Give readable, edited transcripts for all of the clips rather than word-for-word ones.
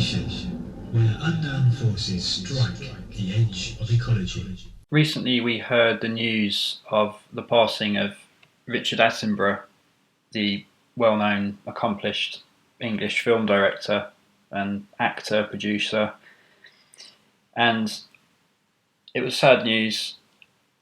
station where unknown forces strike the edge of ecology. Recently we heard the news of the passing of Richard Attenborough, the well-known, accomplished English film director and actor, producer, and it was sad news,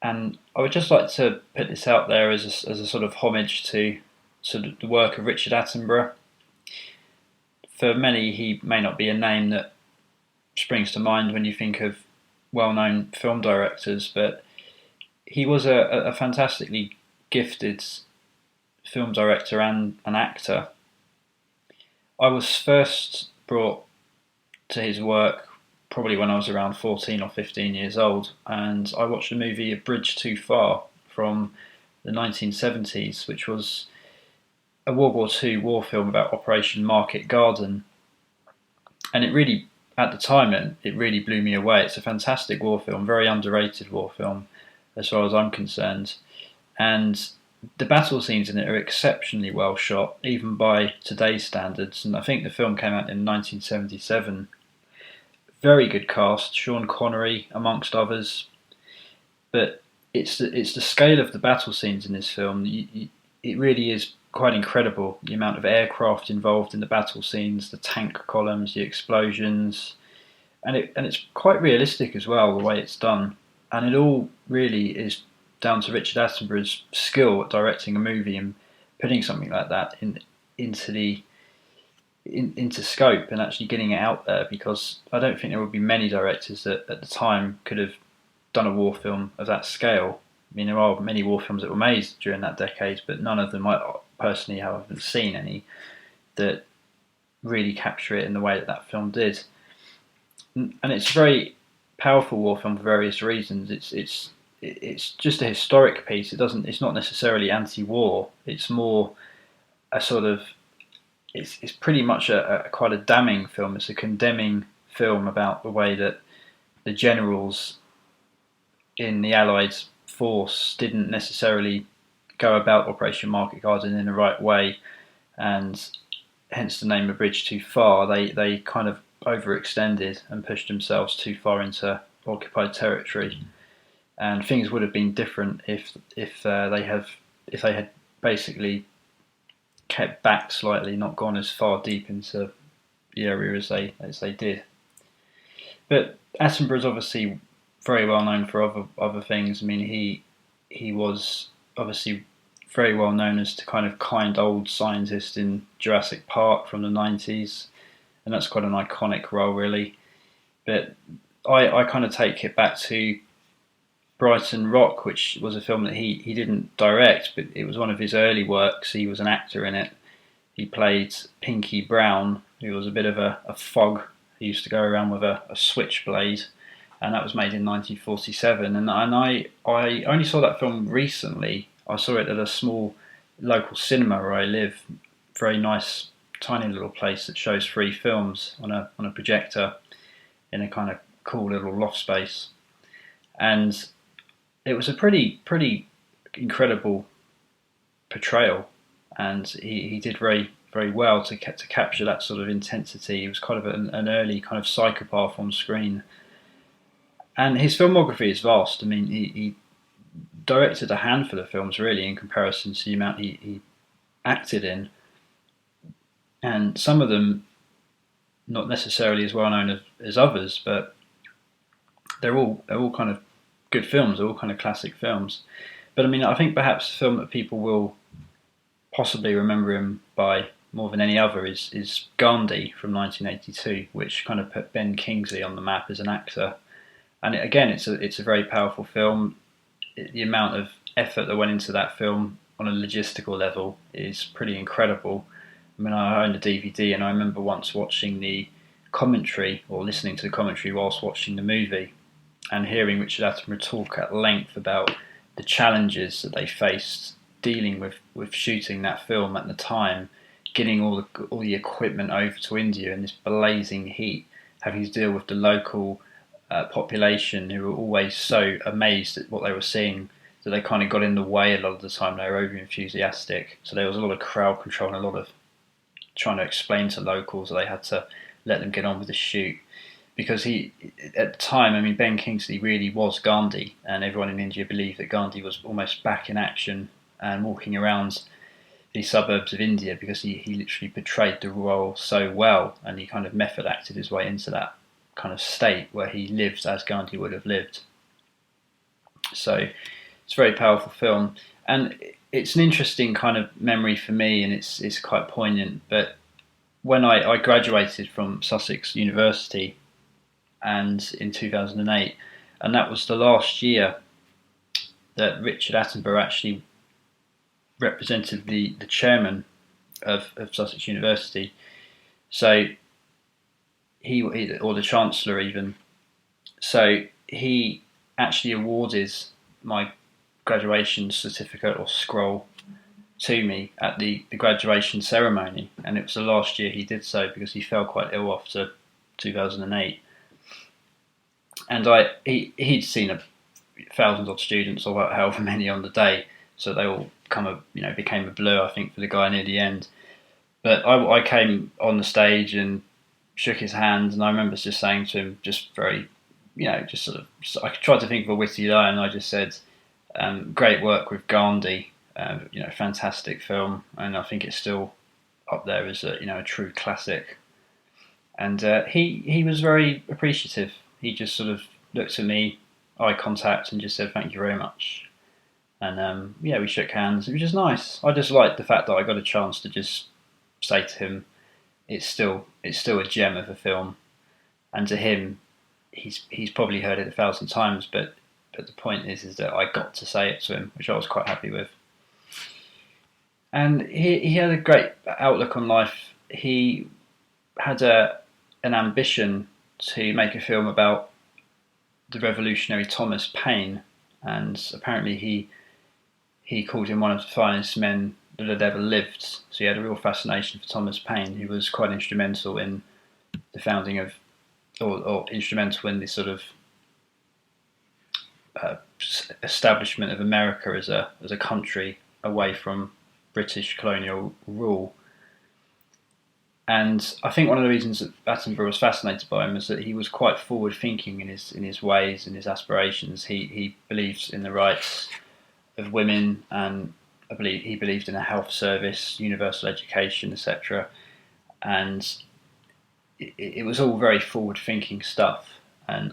and I would just like to put this out there as a sort of homage to sort of the work of Richard Attenborough. For many, he may not be a name that springs to mind when you think of well-known film directors, but he was a fantastically gifted film director and an actor. I was first brought to his work probably when I was around 14 or 15 years old, and I watched the movie A Bridge Too Far from the 1970s, which was a World War II war film about Operation Market Garden, and it really, at the time, it really blew me away. It's a fantastic war film, very underrated war film as far as I'm concerned, and the battle scenes in it are exceptionally well shot, even by today's standards, and I think the film came out in 1977. Very good cast, Sean Connery amongst others, but it's the scale of the battle scenes in this film. It really is quite incredible, the amount of aircraft involved in the battle scenes, the tank columns, the explosions, and it's quite realistic as well, the way it's done, and it all really is down to Richard Attenborough's skill at directing a movie and putting something like that into scope and actually getting it out there, because I don't think there would be many directors that at the time could have done a war film of that scale. I mean, there are many war films that were made during that decade, but none of them, I personally haven't seen any that really capture it in the way that film did. And it's a very powerful war film for various reasons. It's just a historic piece. It's not necessarily anti-war. It's more a sort of, it's pretty much a quite a damning film. It's a condemning film about the way that the generals in the Allied force didn't necessarily go about Operation Market Garden in the right way, and hence the name A Bridge Too Far. They kind of overextended and pushed themselves too far into occupied territory, and things would have been different if they had basically kept back slightly, not gone as far deep into the area as they did. But Attenborough's obviously very well known for other things. I mean, he was obviously very well known as the kind of kind old scientist in Jurassic Park from the 90s, and that's quite an iconic role, really. But I kind of take it back to Brighton Rock, which was a film that he didn't direct, but it was one of his early works. He was an actor in it. He played Pinky Brown, who was a bit of a fog. He used to go around with a switchblade, and that was made in 1947. And I only saw that film recently. I saw it at a small local cinema where I live. Very nice, tiny little place that shows free films on a projector in a kind of cool little loft space. And it was a pretty incredible portrayal, and he did very very well to capture that sort of intensity. He was kind of an early kind of psychopath on screen, and his filmography is vast. I mean, he directed a handful of films really in comparison to the amount he acted in, and some of them not necessarily as well known as others, but they're all kind of good films. They're all kind of classic films. But I mean, I think perhaps the film that people will possibly remember him by more than any other is Gandhi from 1982, which kind of put Ben Kingsley on the map as an actor. And it's a very powerful film. The amount of effort that went into that film on a logistical level is pretty incredible. I mean, I owned a DVD, and I remember once watching the commentary, or listening to the commentary whilst watching the movie, and hearing Richard Attenborough talk at length about the challenges that they faced dealing with shooting that film at the time, getting all the equipment over to India in this blazing heat, having to deal with the local population who were always so amazed at what they were seeing that they kind of got in the way a lot of the time. They were over enthusiastic, so there was a lot of crowd control and a lot of trying to explain to locals that they had to let them get on with the shoot. Because he, at the time, I mean, Ben Kingsley really was Gandhi, and everyone in India believed that Gandhi was almost back in action and walking around the suburbs of India, because he literally portrayed the role so well, and he kind of method acted his way into that kind of state where he lived as Gandhi would have lived. So it's a very powerful film, and it's an interesting kind of memory for me, and it's quite poignant. But when I graduated from Sussex University, and in 2008, and that was the last year that Richard Attenborough actually represented the chairman of Sussex University. So he, or the chancellor even. So he actually awarded my graduation certificate or scroll to me at the graduation ceremony, and it was the last year he did so because he fell quite ill after 2008. And he'd seen thousands of students, or however many on the day, so they all became a blur, I think, for the guy near the end. But I came on the stage and shook his hand, and I remember just saying to him, just very, just sort of, I tried to think of a witty line, and I just said, "Great work with Gandhi, fantastic film, and I think it's still up there as a true classic." And he was very appreciative. He just sort of looked at me, eye contact, and just said, "Thank you very much." And we shook hands. It was just nice. I just liked the fact that I got a chance to just say to him, it's still a gem of a film. And to him, he's probably heard it 1,000 times, but the point is that I got to say it to him, which I was quite happy with. And he had a great outlook on life. He had an ambition to make a film about the revolutionary Thomas Paine, and apparently he called him one of the finest men that had ever lived. So he had a real fascination for Thomas Paine, who was quite instrumental in the founding of, or instrumental in the sort of establishment of America as a country away from British colonial rule. And I think one of the reasons that Attenborough was fascinated by him is that he was quite forward-thinking in his ways and his aspirations. He believes in the rights of women, and I believe he believed in a health service, universal education, etc. And it was all very forward-thinking stuff and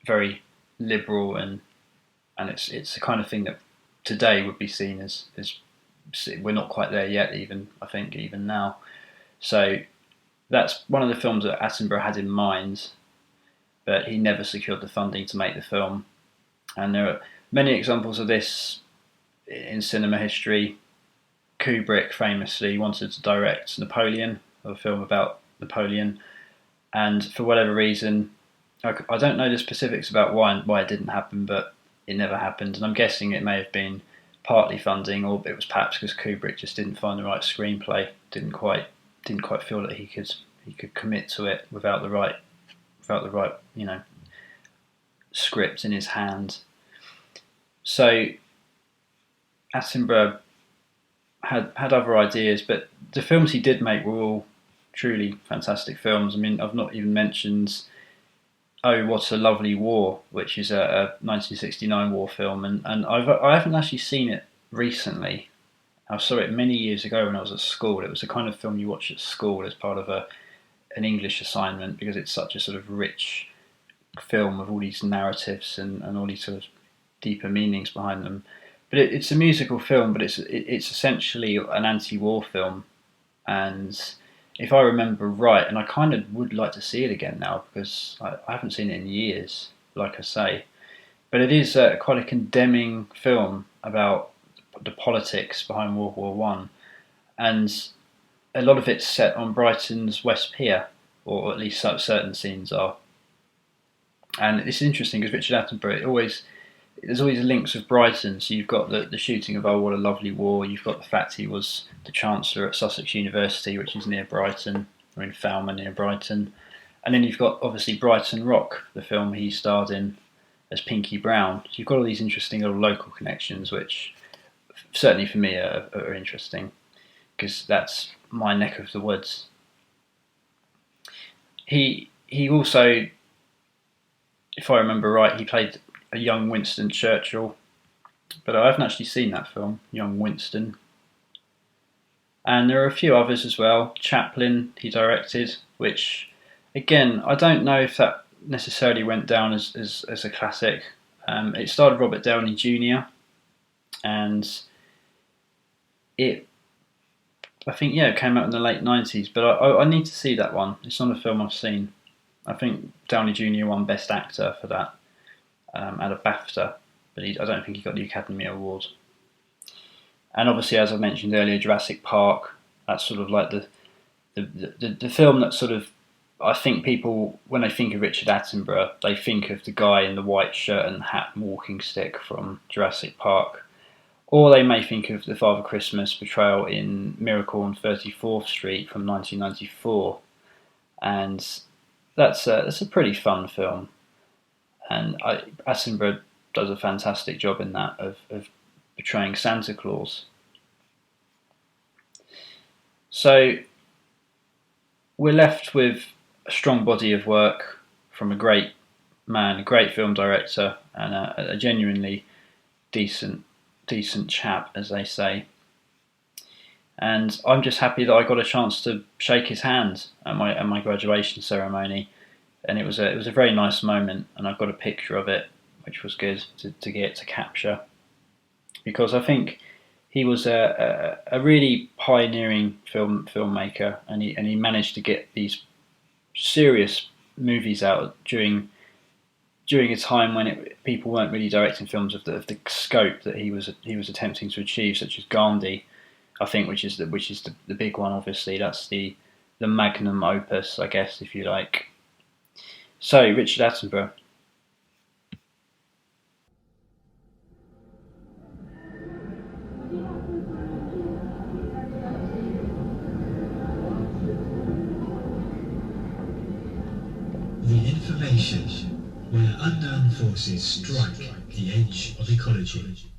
very liberal, and it's the kind of thing that today would be seen as we're not quite there yet. Even I think even now. So that's one of the films that Attenborough had in mind, but he never secured the funding to make the film. And there are many examples of this in cinema history. Kubrick famously wanted to direct Napoleon, a film about Napoleon, and for whatever reason, I don't know the specifics about why it didn't happen, but it never happened. And I'm guessing it may have been partly funding, or it was perhaps because Kubrick just didn't find the right screenplay, didn't quite feel that he could commit to it without the right script in his hand. So Attenborough had other ideas, but the films he did make were all truly fantastic films. I mean, I've not even mentioned Oh, What a Lovely War, which is a 1969 war film, and I haven't actually seen it recently. I saw it many years ago when I was at school. It was the kind of film you watch at school as part of an English assignment, because it's such a sort of rich film with all these narratives and all these sort of deeper meanings behind them. But it's a musical film, but it's essentially an anti-war film. And if I remember right, and I kind of would like to see it again now because I haven't seen it in years, like I say. But it is quite a condemning film about the politics behind World War One, and a lot of it's set on Brighton's West Pier, or at least certain scenes are. And it's interesting because Richard Attenborough, there's always links with Brighton. So you've got the shooting of Oh, What a Lovely War. You've got the fact he was the Chancellor at Sussex University, which is near Brighton, or in Falmouth near Brighton. And then you've got obviously Brighton Rock, the film he starred in as Pinky Brown. So you've got all these interesting little local connections, which certainly for me are interesting, because that's my neck of the woods. he also, if I remember right, he played a young Winston Churchill, but I haven't actually seen that film, Young Winston. And there are a few others as well. Chaplin he directed, which again I don't know if that necessarily went down as a classic. It starred Robert Downey Jr. and it it came out in the late 90s, but I need to see that one. It's not a film I've seen. I think Downey Jr. won Best Actor for that at a BAFTA, but I don't think he got the Academy Award. And obviously, as I mentioned earlier, Jurassic Park. That's sort of like the film that sort of, I think people, when they think of Richard Attenborough, they think of the guy in the white shirt and hat and walking stick from Jurassic Park. Or they may think of the Father Christmas portrayal in Miracle on 34th Street from 1994. And that's a pretty fun film. And Attenborough does a fantastic job in that of portraying Santa Claus. So we're left with a strong body of work from a great man, a great film director, and a genuinely decent chap, as they say. And I'm just happy that I got a chance to shake his hand at my graduation ceremony, and it was a very nice moment, and I've got a picture of it, which was good to get to capture, because I think he was a really pioneering filmmaker, and he managed to get these serious movies out during a time when people weren't really directing films of the scope that he was attempting to achieve, such as Gandhi, I think, which is the big one. Obviously, that's the magnum opus, I guess, if you like. So, Richard Attenborough. The information where unknown forces strike the edge of ecology.